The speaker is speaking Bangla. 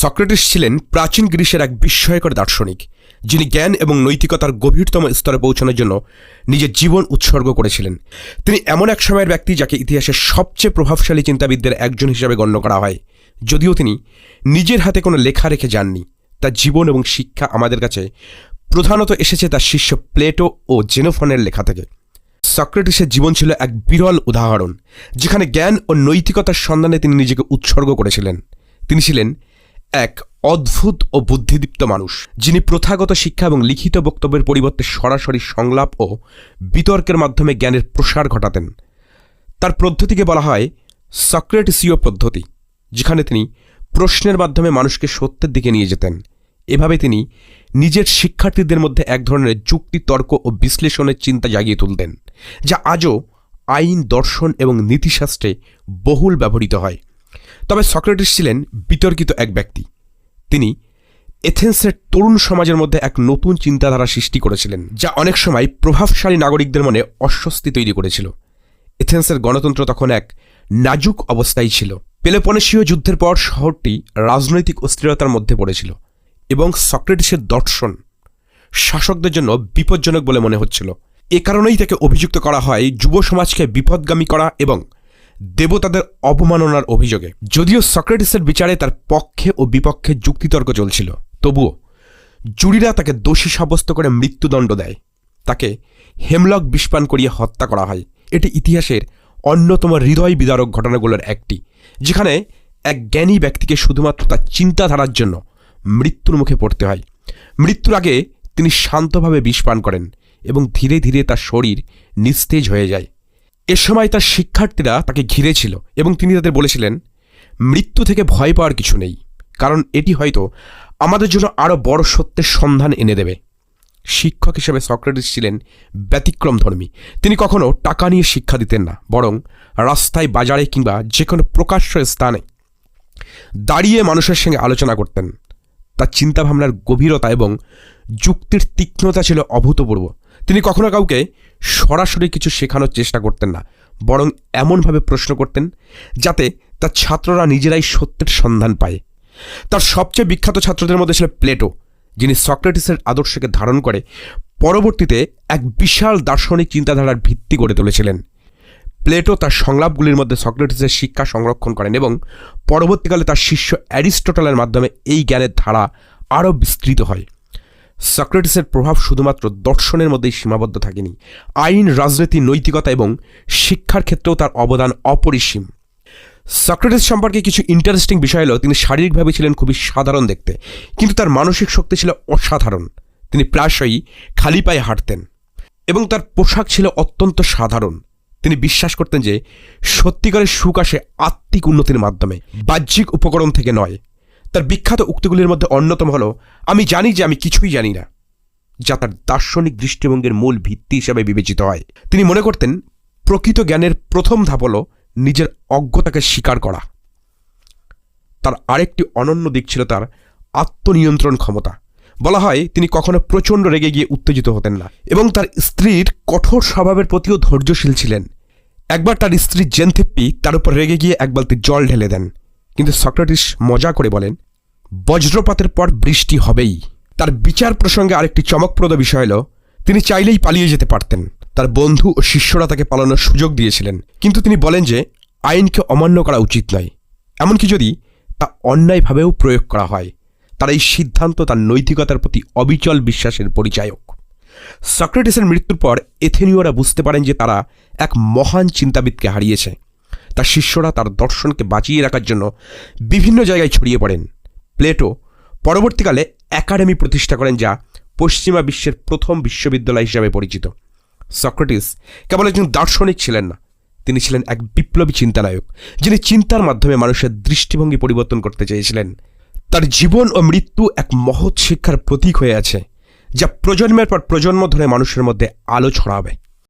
সক্রেটিস ছিলেন প্রাচীন গ্রিসের এক বিস্ময়কর দার্শনিক, যিনি জ্ঞান এবং নৈতিকতার গভীরতম স্তরে পৌঁছানোর জন্য নিজের জীবন উৎসর্গ করেছিলেন। তিনি এমন এক সময়ের ব্যক্তি যাকে ইতিহাসের সবচেয়ে প্রভাবশালী চিন্তাবিদদের একজন হিসেবে গণ্য করা হয়। যদিও তিনি নিজের হাতে কোনো লেখা রেখে যাননি, তার জীবন এবং শিক্ষা আমাদের কাছে প্রধানত এসেছে তার শিষ্য প্লেটো ও জেনোফনের লেখা থেকে। সক্রেটিসের জীবন ছিল এক বিরল উদাহরণ, যেখানে জ্ঞান ও নৈতিকতার সন্ধানে তিনি নিজেকে উৎসর্গ করেছিলেন। তিনি ছিলেন এক অদ্ভুত ও বুদ্ধিদীপ্ত মানুষ, যিনি প্রথাগত শিক্ষা এবং লিখিত বক্তব্যের পরিবর্তে সরাসরি সংলাপ ও বিতর্কের মাধ্যমে জ্ঞানের প্রসার ঘটাতেন। তার পদ্ধতিকে বলা হয় সক্রেটিসীয় পদ্ধতি, যেখানে তিনি প্রশ্নের মাধ্যমে মানুষকে সত্যের দিকে নিয়ে যেতেন। এভাবে তিনি নিজের শিক্ষার্থীদের মধ্যে এক ধরনের যুক্তি, তর্ক ও বিশ্লেষণের চিন্তা জাগিয়ে তুলতেন, যা আজও আইন, দর্শন এবং নীতিশাস্ত্রে বহুল ব্যবহৃত হয়। তবে সক্রেটিস ছিলেন বিতর্কিত এক ব্যক্তি। তিনি এথেন্সের তরুণ সমাজের মধ্যে এক নতুন চিন্তাধারা সৃষ্টি করেছিলেন, যা অনেক সময় প্রভাবশালী নাগরিকদের মনে অস্বস্তি তৈরি করেছিল। এথেন্সের গণতন্ত্র তখন এক নাজুক অবস্থায় ছিল। পেলোপনেশীয় যুদ্ধের পর শহরটি রাজনৈতিক অস্থিরতার মধ্যে পড়েছিল এবং সক্রেটিসের দর্শন শাসকদের জন্য বিপজ্জনক বলে মনে হচ্ছিল। এ কারণেই তাকে অভিযুক্ত করা হয় যুব সমাজকে বিপদগামী করা এবং দেবতাদের অবমাননার অভিযোগে। যদিও সক্রেটিসের বিচারে তার পক্ষে ও বিপক্ষে যুক্তিতর্ক চলছিল, তবুও জুরিরা তাকে দোষী সাব্যস্ত করে মৃত্যুদণ্ড দেয়। তাকে হেমলক বিষপান করিয়ে হত্যা করা হয়। এটি ইতিহাসের অন্যতম হৃদয় বিদারক ঘটনাগুলোর একটি, যেখানে এক জ্ঞানী ব্যক্তিকে শুধুমাত্র তার চিন্তাধারার জন্য মৃত্যুর মুখে পড়তে হয়। মৃত্যুর আগে তিনি শান্তভাবে বিষপান করেন এবং ধীরে ধীরে তার শরীর নিস্তেজ হয়ে যায়। এ সময় তার শিক্ষার্থীরা তাকে ঘিরে ছিল এবং তিনি তাদের বলেছিলেন, মৃত্যু থেকে ভয় পাওয়ার কিছু নেই, কারণ এটি হয়তো আমাদের জন্য আরও বড় সত্যের সন্ধান এনে দেবে। শিক্ষক হিসেবে সক্রেটিস ছিলেন ব্যতিক্রমধর্মী। তিনি কখনো টাকা নিয়ে শিক্ষা দিতেন না, বরং রাস্তায়, বাজারে কিংবা যে কোনো প্রকাশ্য স্থানে দাঁড়িয়ে মানুষের সঙ্গে আলোচনা করতেন। তার চিন্তাভাবনার গভীরতা এবং যুক্তির তীক্ষ্ণতা ছিল অভূতপূর্ব। তিনি কখনো কাউকে সরাসরি কিছু শেখানোর চেষ্টা করতেন না, বরং এমনভাবে প্রশ্ন করতেন যাতে তার ছাত্ররা নিজেরাই সত্যের সন্ধান পায়। তার সবচেয়ে বিখ্যাত ছাত্রদের মধ্যে ছিল প্লেটো, যিনি সক্রেটিসের আদর্শকে ধারণ করে পরবর্তীতে এক বিশাল দার্শনিক চিন্তাধারার ভিত্তি গড়ে তুলেছিলেন। প্লেটো তার সংলাপগুলির মধ্যে সক্রেটিসের শিক্ষা সংরক্ষণ করেন এবং পরবর্তীকালে তার শিষ্য অ্যারিস্টটলের মাধ্যমে এই জ্ঞানের ধারা আরও বিস্তৃত হয়। সক্রেটিসের প্রভাব শুধুমাত্র দর্শনের মধ্যেই সীমাবদ্ধ থাকেনি। আইন, রাজনীতি, নৈতিকতা এবং শিক্ষার ক্ষেত্রেও তার অবদান অপরিসীম। সক্রেটিস সম্পর্কে কিছু ইন্টারেস্টিং বিষয় হলো, তিনি শারীরিকভাবে ছিলেন খুবই সাধারণ দেখতে, কিন্তু তার মানসিক শক্তি ছিল অসাধারণ। তিনি প্রায়শই খালি পায়ে হাঁটতেন এবং তার পোশাক ছিল অত্যন্ত সাধারণ। তিনি বিশ্বাস করতেন যে সত্যিকারের সুখ আসে আত্মিক উন্নতির মাধ্যমে, বাহ্যিক উপকরণ থেকে নয়। তার বিখ্যাত উক্তিগুলির মধ্যে অন্যতম হল, আমি জানি যে আমি কিছুই জানি না, যা তার দার্শনিক দৃষ্টিভঙ্গির মূল ভিত্তি হিসেবে বিবেচিত হয়। তিনি মনে করতেন প্রকৃত জ্ঞানের প্রথম ধাপ হল নিজের অজ্ঞতাকে স্বীকার করা। তার আরেকটি অনন্য দিক ছিল তার আত্মনিয়ন্ত্রণ ক্ষমতা। বলা হয় তিনি কখনো প্রচণ্ড রেগে গিয়ে উত্তেজিত হতেন না এবং তার স্ত্রীর কঠোর স্বভাবের প্রতিও ধৈর্যশীল ছিলেন। একবার তার স্ত্রী জেনথিপ্পি তার উপর রেগে গিয়ে এক বালতি জল ঢেলে দেন, কিন্তু সক্রেটিস মজা করে বলেন, বজ্রপাতের পর বৃষ্টি হবেই। তার বিচার প্রসঙ্গে আরেকটি চমকপ্রদ বিষয় হল, তিনি চাইলেই পালিয়ে যেতে পারতেন। তার বন্ধু ও শিষ্যরা তাকে পালানোর সুযোগ দিয়েছিলেন, কিন্তু তিনি বলেন যে আইনকে অমান্য করা উচিত নয়, এমনকি যদি তা অন্যায়ভাবেও প্রয়োগ করা হয়। তার এই সিদ্ধান্ত তার নৈতিকতার প্রতি অবিচল বিশ্বাসের পরিচায়ক। সক্রেটিসের মৃত্যুর পর এথেনীয়রা বুঝতে পারেন যে তারা এক মহান চিন্তাবিদকে হারিয়েছে। তার শিষ্যরা তার দর্শনকে বাঁচিয়ে রাখার জন্য বিভিন্ন জায়গায় ছড়িয়ে পড়েন। প্লেটো পরবর্তীকালে একাডেমি প্রতিষ্ঠা করেন, যা পশ্চিমা বিশ্বের প্রথম বিশ্ববিদ্যালয় হিসাবে পরিচিত। সক্রেটিস কেবল একজন দার্শনিক ছিলেন না, তিনি ছিলেন এক বিপ্লবী চিন্তানায়ক, যিনি চিন্তার মাধ্যমে মানুষের দৃষ্টিভঙ্গি পরিবর্তন করতে চেয়েছিলেন। তার জীবন ও মৃত্যু এক মহৎ শিক্ষার প্রতীক হয়ে আছে, যা প্রজন্মের পর প্রজন্ম ধরে মানুষের মধ্যে আলো ছড়াবে।